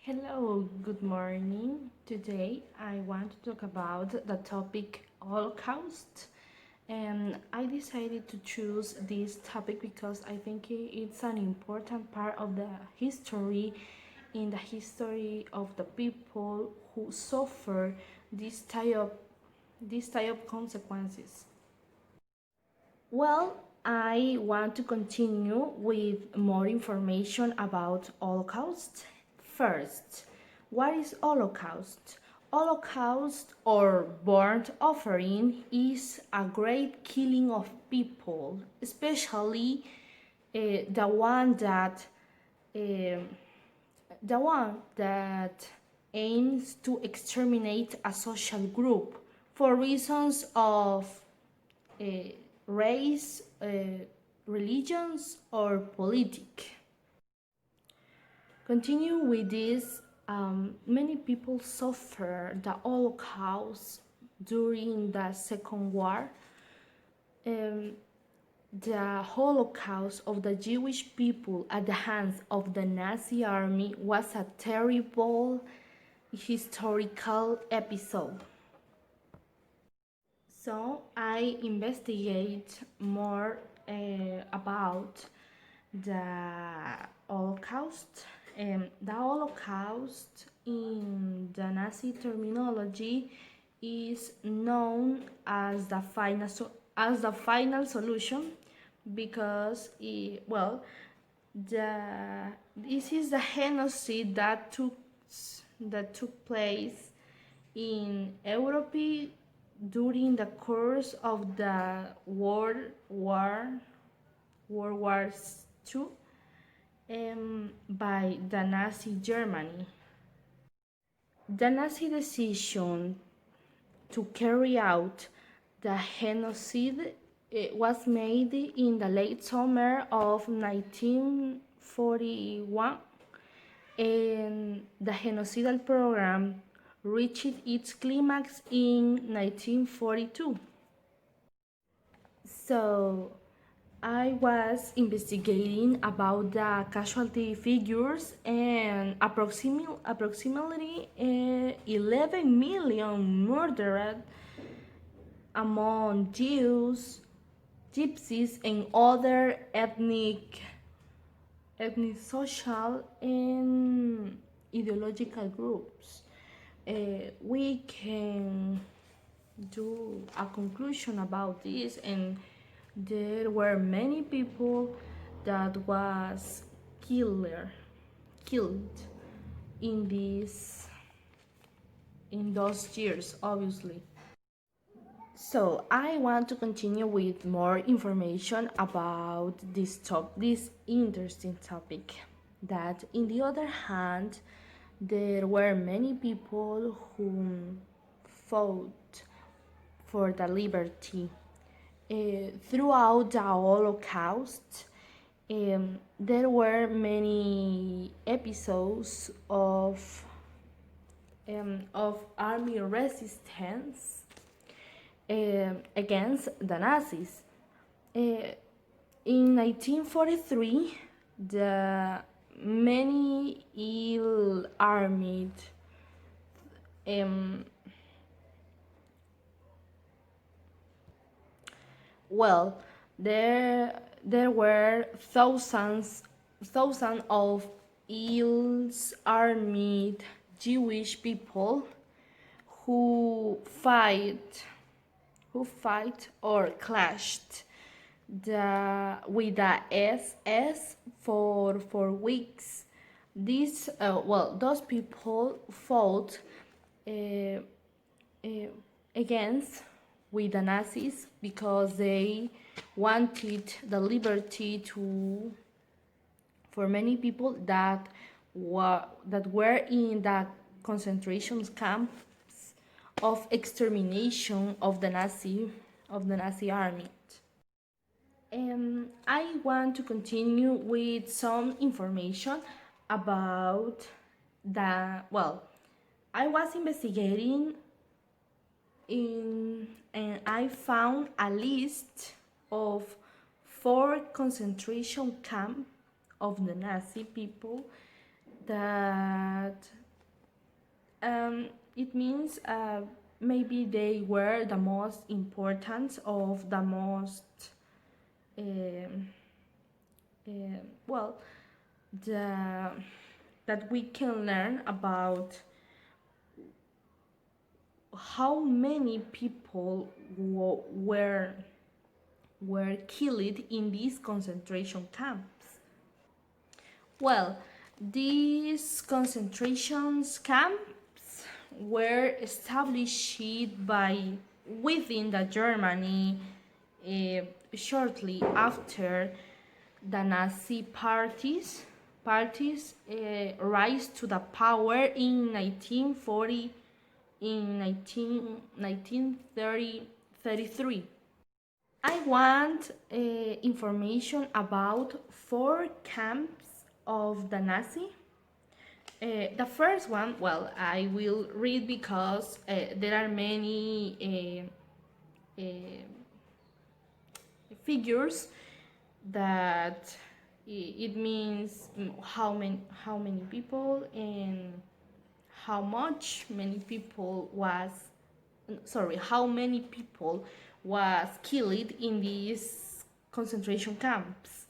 Hello, good morning. Today I want to talk about the topic Holocaust. And I decided to choose this topic because I think it's an important part of the history in the history of the people who suffer this type of consequences. Well, I want to continue with more information about Holocaust. First, what is Holocaust? Holocaust or burnt offering is a great killing of people, especially the one that um the one that aims to exterminate a social group for reasons of uh, race, religions, or politic. Continue with this. Many people suffer the Holocaust during the Second War. Um, the Holocaust of the Jewish people at the hands of the Nazi army was a terrible historical episode. So I investigate more about the Holocaust. The Holocaust in the Nazi terminology is known as the final solution because this is the genocide that took place in Europe during the course of the World War II by the Nazi Germany. The Nazi decision to carry out the genocide was made in the late summer of 1941, and the genocidal program reached its climax in 1942. So I was investigating about the casualty figures, and approximately 11 million murdered among Jews, Gypsies, and other social, and ideological groups. We can do a conclusion about this, and there were many people that was killed in those years, obviously. So I want to continue with more information about this interesting topic. That, in the other hand, there were many people who fought for the liberty. Throughout the Holocaust, there were many episodes of army resistance against the Nazis. In 1943, the many ill-armed well, there were thousands of ill-armed Jewish people who or clashed with the SS for weeks. Those people fought uh, uh, against with the Nazis because they wanted the liberty for many people that were in the concentration camps of extermination of the Nazi army. I want to continue with some information about I was investigating and I found a list of 4 concentration camps of the Nazi people that but it means maybe they were the most important of the most um, well, the that we can learn about how many people were killed in these concentration camps. Well, these concentration camps were established by within the Germany uh, shortly after the Nazi parties rise to the power in 1940 in 1933. I want information about 4 camps of the Nazi. The first one, well, I will read because there are many figures that it means how many people and how much many people was how many people was killed in these concentration camps.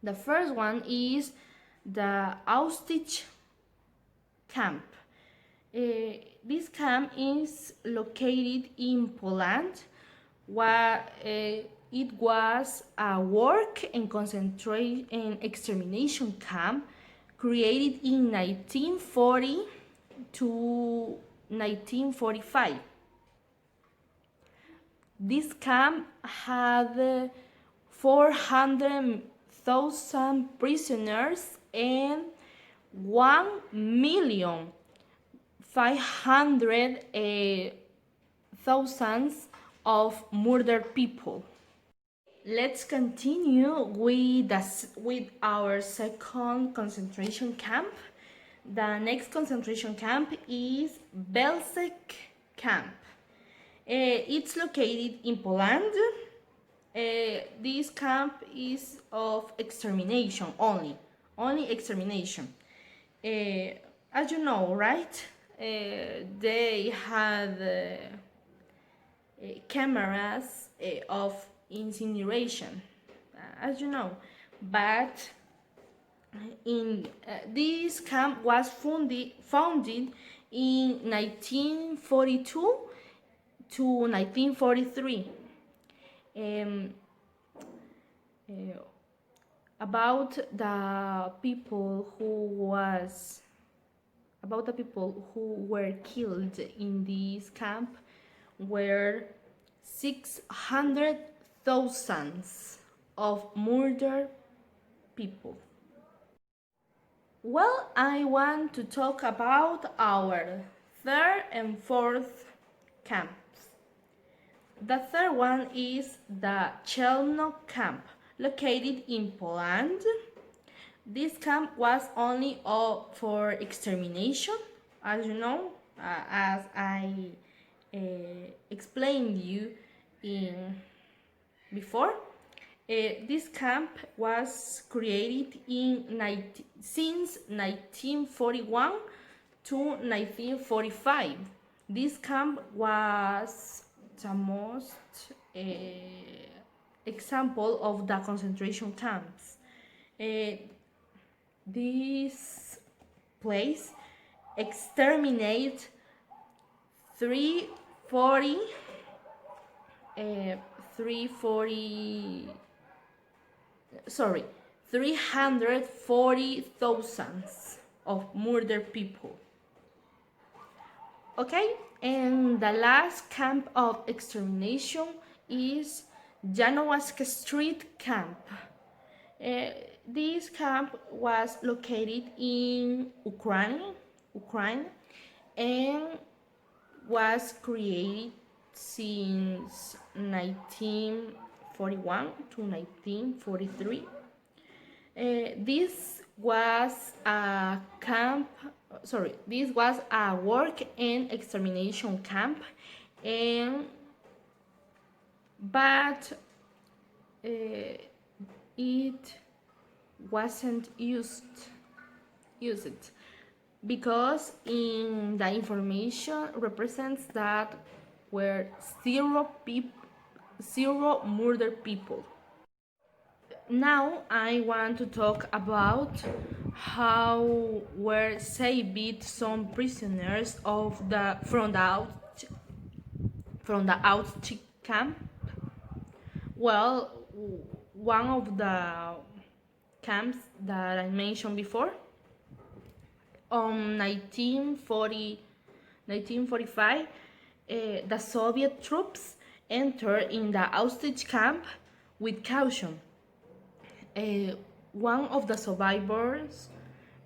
The first one is the Auschwitz camp. This camp is located in Poland, where it was a work and concentration and extermination camp created in 1940 to 1945. This camp had 400,000 prisoners and 1,500,000 of murdered people. Let's continue with our second concentration camp. The next concentration camp is Belzec camp. It's located in Poland. This camp is of extermination only extermination. As you know, right? They had cameras of incineration, as you know, but in this camp was founded in 1942 to 1943. Um, uh, about the people who were killed in this camp were 600,000 of murdered people. Well, I want to talk about our third and fourth camps. The third one is the Chelmno camp, located in Poland. This camp was only for extermination, as you know, as I explained you in before. This camp was created since 1941 to 1945. This camp was the most example of the concentration camps. This place exterminate 340 340 sorry 340,000 of murdered people. Okay, and the last camp of extermination is Janowska Street camp. This camp was located in Ukraine, and was created since 1941 to 1943. This was a camp. This was a work and extermination camp, but it wasn't used. because in the information represents that were zero murdered people. Now I want to talk about how were saved some prisoners of the from the Auschwitz camp. Well, one of the camps that I mentioned before, on 1945, the Soviet troops entered in the Auschwitz camp with caution. Uh, One of the survivors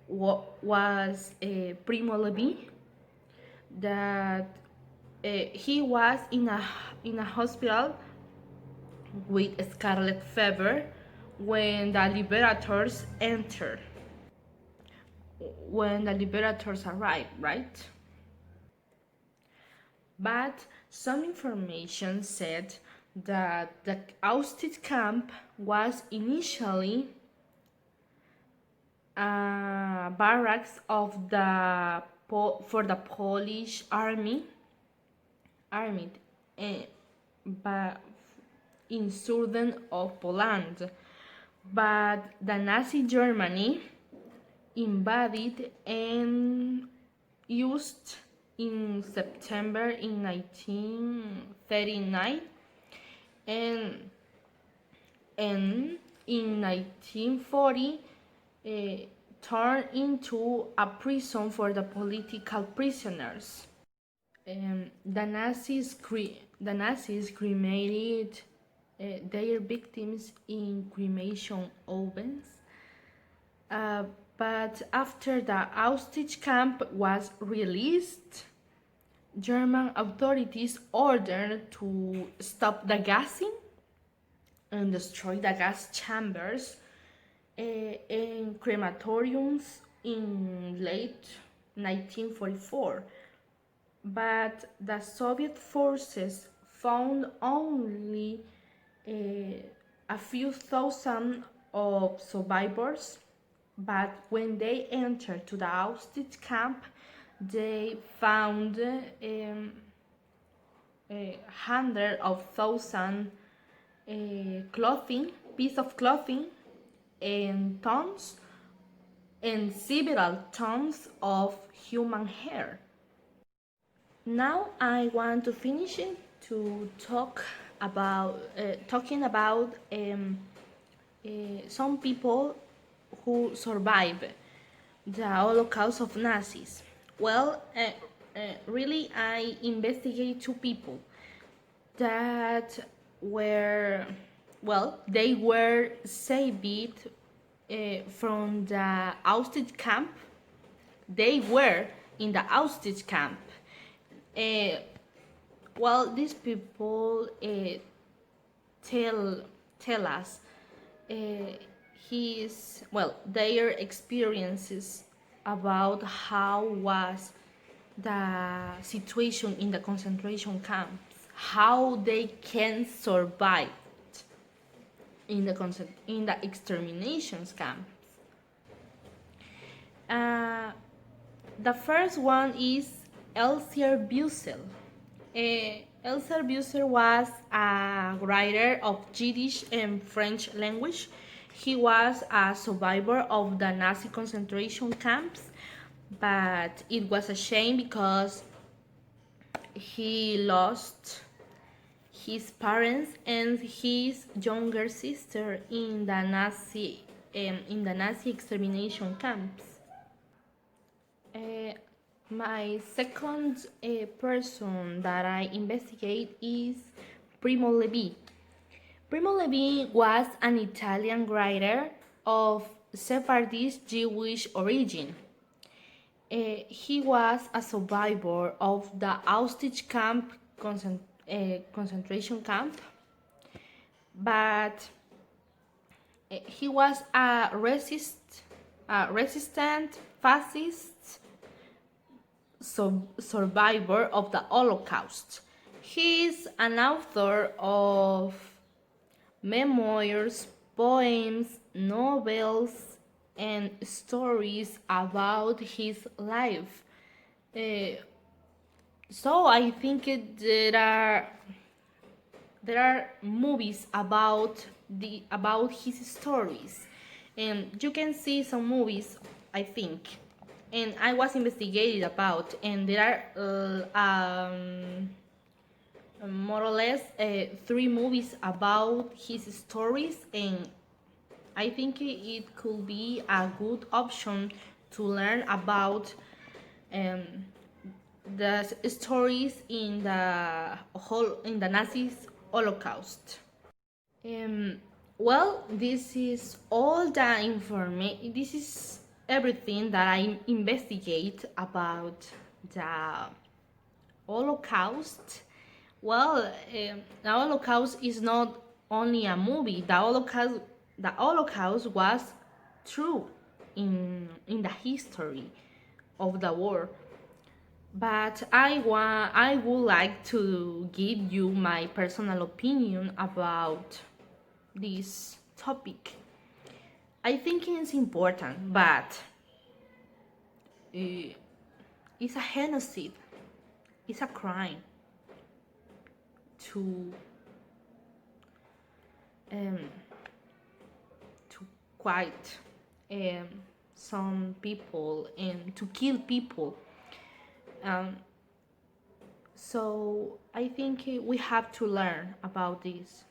was Primo Levi, that he was in a hospital with scarlet fever when the liberators entered. When the liberators arrived, right? But some information said that the Auschwitz camp was initially barracks of for the Polish army, but in southern of Poland. But the Nazi Germany invaded and used in September in 1939, and in 1940 turned into a prison for the political prisoners. The Nazis cremated their victims in cremation ovens. But after the Auschwitz camp was released, German authorities ordered to stop the gassing and destroy the gas chambers in crematoriums in late 1944. But the Soviet forces found only a few thousand of survivors. But when they entered to the Auschwitz camp, they found hundreds of thousands piece of clothing, and several tons of human hair. Now I want to finish it to talking about some people who survived the Holocaust of Nazis. Well, really, I investigate two people that were, well, they were saved from the Auschwitz camp. They were in the Auschwitz camp. Well, these people tell us their experiences about how was the situation in the concentration camps, how they can survive in the extermination camps. The first one is Elsier Wiesel. Elsier Wiesel was a writer of Yiddish and French language. He was a survivor of the Nazi concentration camps, but it was a shame because he lost his parents and his younger sister in the Nazi extermination camps. My second person that I investigate is Primo Levi. Primo Levi was an Italian writer of Sephardic Jewish origin. He was a survivor of the Auschwitz camp concentration camp, but he was a resistant fascist survivor of the Holocaust. He is an author of memoirs, poems, novels, and stories about his life. Uh, so I think there are movies about his stories, and you can see some movies, I think, and I was investigated about, and there are more or less three movies about his stories, and I think it could be a good option to learn about um, the stories in the Nazis Holocaust. Um, well, this is all the information. This is everything that I investigate about the Holocaust. Well, the Holocaust is not only a movie. The Holocaust was true in the history of the war. But I would like to give you my personal opinion about this topic. I think it's important, but uh, it's a genocide. It's a crime to um, to quite um, some people and to kill people. Um, so I think we have to learn about this.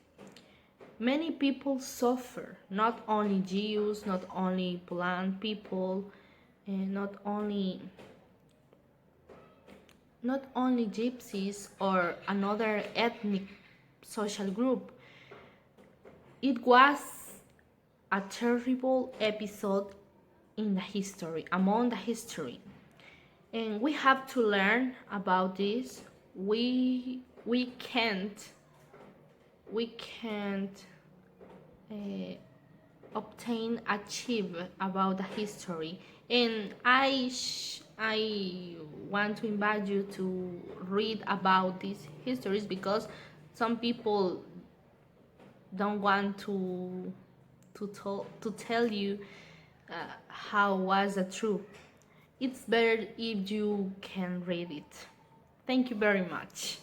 Many people suffer, not only Jews, not only Poland people, and not only gypsies or another ethnic social group. It was a terrible episode in the history, among the history. And we have to learn about this. We can't uh, achieve about the history, and I want to invite you to read about these histories, because some people don't want to tell you how was the truth. It's better if you can read it. Thank you very much.